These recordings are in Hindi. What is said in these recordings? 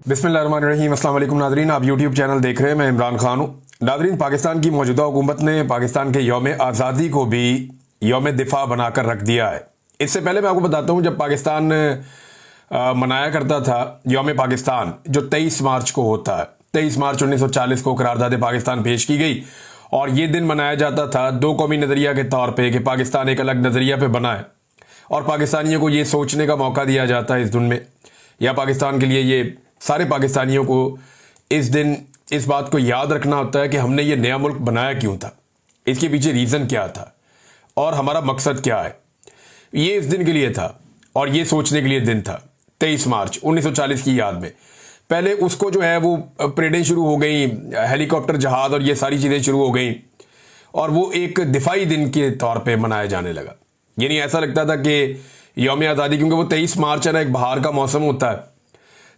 बिस्मिल्लाहिर्रहमानिर्रहीम। अस्सलाम वालेकुम नादरीन, आप यूट्यूब चैनल देख रहे हैं। मैं इमरान खान हूँ। नादरीन, पाकिस्तान की मौजूदा हुकूमत ने पाकिस्तान के यौम आज़ादी को भी यौम दिफा बनाकर रख दिया है। इससे पहले मैं आपको बताता हूँ, जब पाकिस्तान मनाया करता था यौम पाकिस्तान, जो 23 मार्च को होता है, 23 मार्च 1940 को करारदाद पाकिस्तान पेश की गई और ये दिन मनाया जाता था दो कौमी नज़रिया के तौर पर कि पाकिस्तान एक अलग नज़रिया पर बना है और पाकिस्तानियों को ये सोचने का मौका दिया जाता है इस दिन में, या पाकिस्तान के लिए ये सारे पाकिस्तानियों को इस दिन इस बात को याद रखना होता है कि हमने ये नया मुल्क बनाया क्यों था, इसके पीछे रीज़न क्या था और हमारा मकसद क्या है। ये इस दिन के लिए था और ये सोचने के लिए दिन था 23 मार्च 1940 की याद में। पहले उसको जो है वो परेडें शुरू हो गई, हेलीकॉप्टर जहाज और ये सारी चीज़ें शुरू हो गई और वो एक दिफाई दिन के तौर पे मनाया जाने लगा। यानी ऐसा लगता था कि यौम आज़ादी, क्योंकि वो 23 मार्च है ना, एक बाहर का मौसम होता है,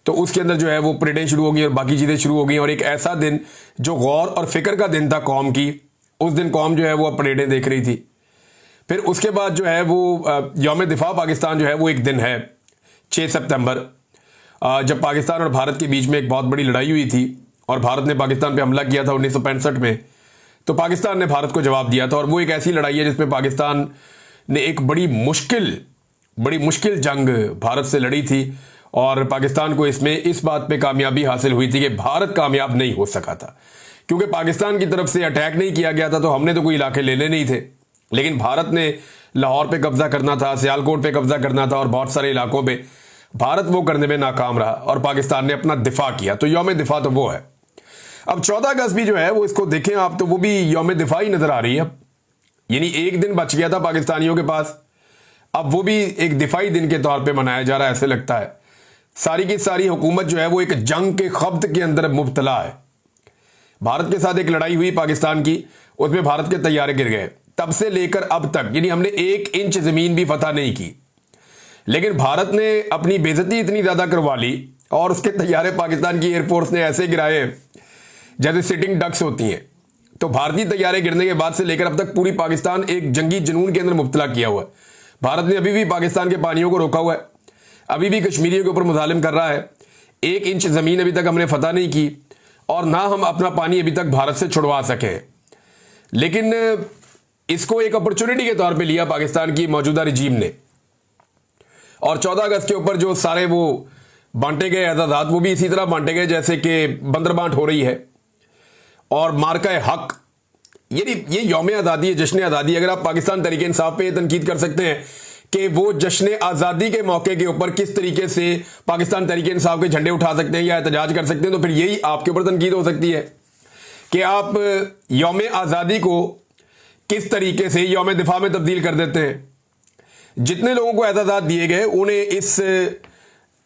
तो उसके अंदर जो है वो परेडें शुरू हो गई और बाकी चीज़ें शुरू हो गई और एक ऐसा दिन जो गौर और फिक्र का दिन था कौम की, उस दिन कौम जो है वो परेडें देख रही थी। फिर उसके बाद जो है वो यौम दिफा पाकिस्तान जो है वो एक दिन है 6 सितंबर, जब पाकिस्तान और भारत के बीच में एक बहुत बड़ी लड़ाई हुई थी और भारत ने पाकिस्तान पे हमला किया था 1965 में। तो पाकिस्तान ने भारत को जवाब दिया था और वो एक ऐसी लड़ाई है जिसमें पाकिस्तान ने एक बड़ी मुश्किल जंग भारत से लड़ी थी और पाकिस्तान को इसमें इस बात पे कामयाबी हासिल हुई थी कि भारत कामयाब नहीं हो सका था, क्योंकि पाकिस्तान की तरफ से अटैक नहीं किया गया था, तो हमने तो कोई इलाके लेने नहीं थे, लेकिन भारत ने लाहौर पे कब्जा करना था, सियालकोट पे कब्जा करना था और बहुत सारे इलाकों पे भारत वो करने में नाकाम रहा और पाकिस्तान ने अपना दिफा किया। तो यौम दिफा तो वो है। अब 14 अगस्त भी जो है वो, इसको देखें आप, तो वो भी यौम दिफा ही नजर आ रही है। यानी एक दिन बच गया था पाकिस्तानियों के पास, अब वो भी एक दिफाई दिन के तौर पे मनाया जा रहा है। ऐसे लगता है सारी की सारी हुकूमत जो है वो एक जंग के खब्त के अंदर मुब्तला है। भारत के साथ एक लड़ाई हुई पाकिस्तान की, उसमें भारत के तैयारे गिर गए। तब से लेकर अब तक यानी हमने 1 इंच जमीन भी फतह नहीं की, लेकिन भारत ने अपनी बेइज्जती इतनी ज्यादा करवा ली और उसके तैयारे पाकिस्तान की एयरफोर्स ने ऐसे गिराए जैसे सिटिंग डक्स होती हैं। तो भारतीय तैयारे गिरने के बाद से लेकर अब तक पूरी पाकिस्तान एक जंगी जुनून के अंदर मुब्तला किया हुआ है। भारत ने अभी भी पाकिस्तान के पानियों को रोका हुआ है, अभी भी कश्मीरियों के ऊपर मुजालिम कर रहा है। 1 इंच जमीन अभी तक हमने फतह नहीं की और ना हम अपना पानी अभी तक भारत से छुड़वा सके। लेकिन इसको एक अपॉर्चुनिटी के तौर पे लिया पाकिस्तान की मौजूदा रिजीम ने और 14 अगस्त के ऊपर जो सारे वो बांटे गए एजाजात, वो भी इसी तरह बांटे गए जैसे कि बंदरबांट हो रही है। और मार्का हक, ये यौम आज़ादी है, जश्न आज़ादी। अगर आप पाकिस्तान तहरीक इंसाफ पे तनकीद कर सकते हैं कि वो जश्न आज़ादी के मौके के ऊपर किस तरीके से पाकिस्तान तहरीक इंसाफ के झंडे उठा सकते हैं या एहतजाज कर सकते हैं, तो फिर यही आपके ऊपर तनकीद हो सकती है कि आप यौम आज़ादी को किस तरीके से यौम दिफा में तब्दील कर देते हैं। जितने लोगों को एहतजाज दिए गए उन्हें इस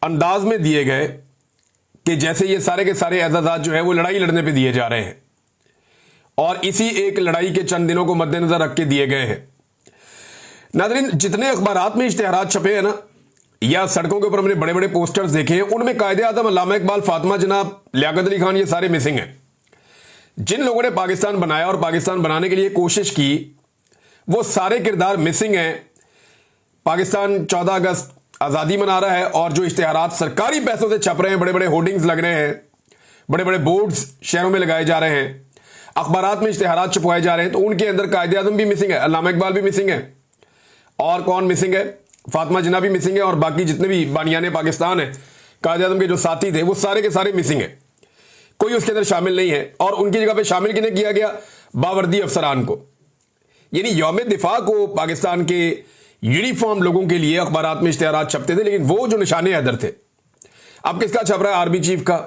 अंदाज में दिए गए कि जैसे ये सारे के सारे एहतजाज जो है वो लड़ाई लड़ने पर दिए जा रहे हैं और इसी एक लड़ाई के चंद दिनों को मद्देनजर रख के दिए गए हैं। नाज़रीन, जितने अखबारात में इश्तिहारात छपे हैं ना, या सड़कों के ऊपर हमने बड़े बड़े पोस्टर्स देखे हैं, उनमें कायदे आज़म अल्लामा इकबाल, फातिमा जनाब, लियाकत अली खान, ये सारे मिसिंग हैं। जिन लोगों ने पाकिस्तान बनाया और पाकिस्तान बनाने के लिए कोशिश की, वो सारे किरदार मिसिंग हैं। पाकिस्तान 14 अगस्त आज़ादी मना रहा है और जो इश्तिहारात सरकारी पैसों से छप रहे हैं, बड़े बड़े होर्डिंग्स लग रहे हैं, बड़े बड़े बोर्ड्स शहरों में लगाए जा रहे हैं, अखबारात में इश्तिहारात छपवाए जा रहे हैं, तो उनके अंदर कायदे आज़म भी मिसिंग है, अल्लामा इकबाल भी मिसिंग है, और कौन मिसिंग है, फातिमा जिन्ना भी मिसिंग है, और बाकी जितने भी बानियाने पाकिस्तान है, कायदे आज़म के जो साथी थे, वो सारे के सारे मिसिंग है। कोई उसके अंदर शामिल नहीं है और उनकी जगह पे शामिल किन्हें किया गया? बावर्दी अफसरान को। यानी यौम दिफा को पाकिस्तान के यूनिफॉर्म लोगों के लिए अखबारात में इश्तिहारात छपते थे, लेकिन वो जो निशाने हैदर थे, अब किसका छप रहा है? आर्मी चीफ का,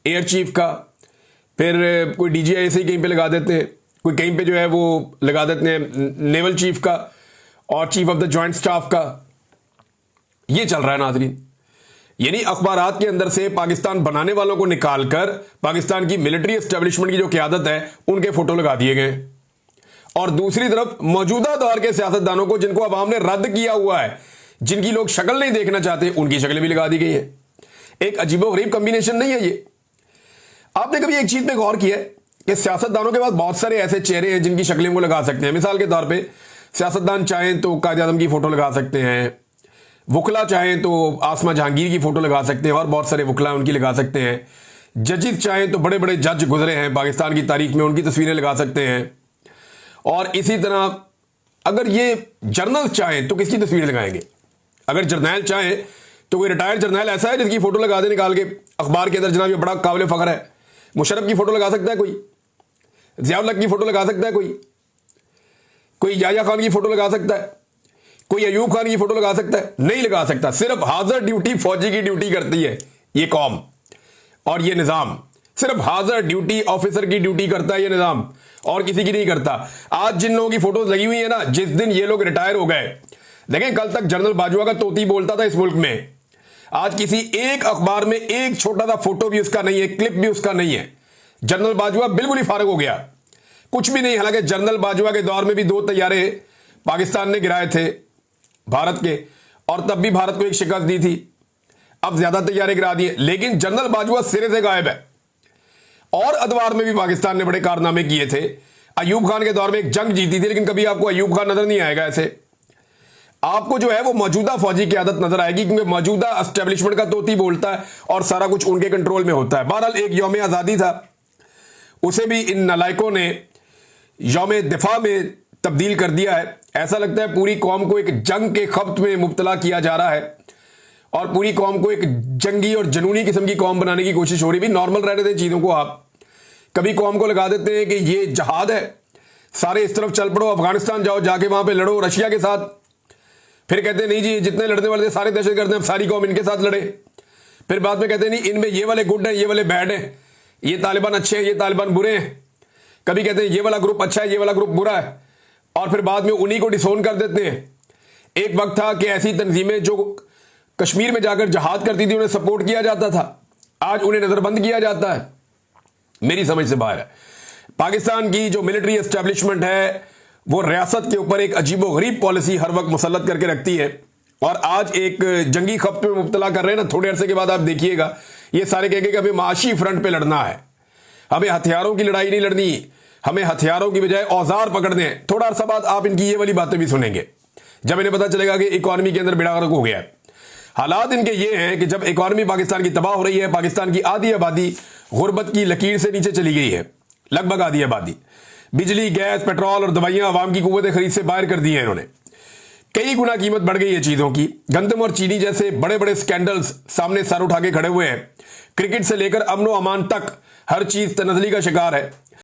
एयर चीफ का, फिर कोई डीजीआई ऐसे ही कहीं पे लगा देते हैं, कोई कहीं पे जो है वो लगा देते हैं नेवल चीफ का और chief of the joint staff का। ये चल रहा है नाज़रीन। यानी अखबारात के अंदर से पाकिस्तान बनाने वालों को निकालकर पाकिस्तान की मिलिट्री एस्टेब्लिशमेंट की जो क़यादत है उनके फोटो लगा दिए गए और दूसरी तरफ मौजूदा दौर के सियासतदानों को, जिनको अवाम ने रद्द किया हुआ है, जिनकी लोग शक्ल नहीं देखना चाहते, उनकी शक्लें भी लगा दी गई है। एक अजीबोगरीब कॉम्बिनेशन नहीं है ये? आपने कभी एक चीज पे गौर किया है कि सियासतदानों के पास बहुत सारे ऐसे चेहरे हैं जिनकी शक्लें वो लगा सकते हैं? मिसाल के तौर पे सियासतदान चाहें तो कायद आज़म की फोटो लगा सकते हैं, वकला चाहें तो आसमा जहांगीर की फोटो लगा सकते हैं और बहुत सारे वकला उनकी लगा सकते हैं। जजेस चाहें तो बड़े बड़े जज गुजरे हैं पाकिस्तान की तारीख में, उनकी तस्वीरें लगा सकते हैं। और इसी तरह अगर ये जर्नल चाहें तो किसकी तस्वीरें लगाएंगे? अगर जर्नैल चाहे तो कोई रिटायर्ड जर्नैल ऐसा है जिसकी फोटो लगा दे निकाल के अखबार के अंदर, जनाब ये बड़ा काबिल फख्र है। मुशर्रफ की फोटो लगा सकता है कोई? ज़िया-उल हक की फोटो लगा सकता है कोई याया खान की फोटो लगा सकता है? कोई अयूब खान की फोटो लगा सकता है? नहीं लगा सकता। सिर्फ हाजिर ड्यूटी फौजी की ड्यूटी करती है ये कौम और ये निज़ाम। सिर्फ हाजिर ड्यूटी ऑफिसर की ड्यूटी करता है ये निज़ाम, और किसी की नहीं करता। आज जिन लोगों की फोटोज लगी हुई है ना, जिस दिन ये लोग रिटायर हो गए, देखें कल तक जनरल बाजवा का तोती बोलता था इस मुल्क में, आज किसी एक अखबार में एक छोटा सा फोटो भी उसका नहीं है, क्लिप भी उसका नहीं है। जनरल बाजवा बिल्कुल ही फारग हो गया, कुछ भी नहीं। हालांकि जनरल बाजवा के दौर में भी 2 तैयारे पाकिस्तान ने गिराए थे भारत के, और तब भी भारत को एक शिकस्त दी थी। अब ज्यादा तैयारे गिरा दिए, लेकिन जनरल बाजवा सिरे से गायब है। और अदवार में भी पाकिस्तान ने बड़े कारनामे किए थे। अयूब खान के दौर में एक जंग जीती थी, लेकिन कभी आपको अयूब खान नजर नहीं आएगा। ऐसे आपको जो है वो मौजूदा फौजी की आदत नजर आएगी, क्योंकि मौजूदा एस्टेब्लिशमेंट का तोती बोलता है और सारा कुछ उनके कंट्रोल में होता है। बहरहाल एक यौम आज़ादी था, उसे भी इन नालायकों ने यौम दिफा में तब्दील कर दिया है। ऐसा लगता है पूरी कौम को एक जंग के खब्त में मुब्तला किया जा रहा है और पूरी कौम को एक जंगी और जनूनी किस्म की कौम बनाने की कोशिश हो रही है। भी नॉर्मल रहने दें चीज़ों को। आप कभी कौम को लगा देते हैं कि ये जहाद है, सारे इस तरफ चल पड़ो, अफगानिस्तान जाओ, जाके वहां पे लड़ो रशिया के साथ। फिर कहते हैं नहीं जी, जितने लड़ने वाले थे सारे दहशतगर्द हैं, सारी कौम इनके साथ लड़े। फिर बाद में कहते हैं नहीं, इनमें ये वाले गुड हैं, ये वाले बैड हैं, ये तालिबान अच्छे हैं, ये तालिबान बुरे हैं। कभी कहते हैं ये वाला ग्रुप अच्छा है, ये वाला ग्रुप बुरा है, और फिर बाद में उन्हीं को डिसोन कर देते हैं। एक वक्त था कि ऐसी तंजीमें जो कश्मीर में जाकर जहाद करती थी उन्हें सपोर्ट किया जाता था, आज उन्हें नजरबंद किया जाता है। मेरी समझ से बाहर है। पाकिस्तान की जो मिलिट्री एस्टेब्लिशमेंट है वो रियासत के ऊपर एक अजीबोगरीब पॉलिसी हर वक्त मुसल्लत करके रखती है, और आज एक जंगी खप्त में मुब्तला कर रहे हैं ना। थोड़े अरसे के बाद आप देखिएगा ये सारे कहेंगे कि हमें माशी फ्रंट पे लड़ना है, हमें हथियारों की लड़ाई नहीं लड़नी, हमें हथियारों की बजाय औजार पकड़ने हैं। थोड़ा अरसा बाद आप इनकी ये वाली बातें भी सुनेंगे, जब इन्हें पता चलेगा कि इकॉनमी के अंदर बेड़ा गर्क हो गया है। हालात इनके ये हैं कि जब इकॉनमी पाकिस्तान की तबाह हो रही है, पाकिस्तान की आधी आबादी गुर्बत की लकीर से नीचे चली गई है, लगभग आधी आबादी। बिजली, गैस, पेट्रोल और दवाइयां आवाम की कुव्वत खरीद से बाहर कर दी है इन्होंने। कई गुना कीमत बढ़ गई है चीजों की। गंदम और चीनी जैसे बड़े बड़े स्कैंडल्स सामने सर उठा के खड़े हुए हैं। क्रिकेट से लेकर अमनो अमान तक हर चीज तनजली का शिकार है।